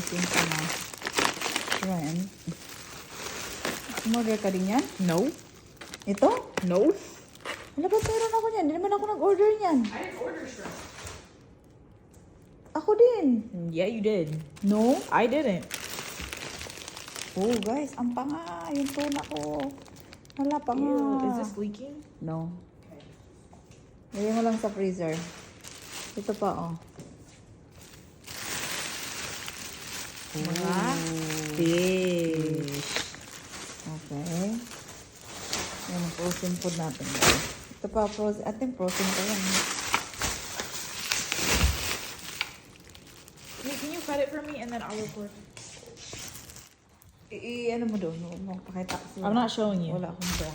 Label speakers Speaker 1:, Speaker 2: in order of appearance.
Speaker 1: ating friend. Umorder ka din yan?
Speaker 2: No.
Speaker 1: Ito?
Speaker 2: No.
Speaker 1: Ano ba meron ako niyan? Hindi naman ako nag-order niyan.
Speaker 3: I didn't order shrimp.
Speaker 1: Ako din.
Speaker 2: Yeah, you did.
Speaker 1: No?
Speaker 2: I didn't.
Speaker 1: Oh, guys, ang panga. Yung tuna ko. Wala pa nga.
Speaker 2: Ew, is this leaking?
Speaker 1: No. Lagyan mo lang sa freezer. Ito pa, oh.
Speaker 2: Mga fish.
Speaker 1: Okay. Yan ang frozen food natin. Guys. Ito pa, frozen. I think frozen pa yan.
Speaker 2: Wait, can you cut it for me and then I'll record?
Speaker 1: Ano mo doon? Pakita ko sila.
Speaker 2: I'm not showing you.
Speaker 1: Wala akong bra.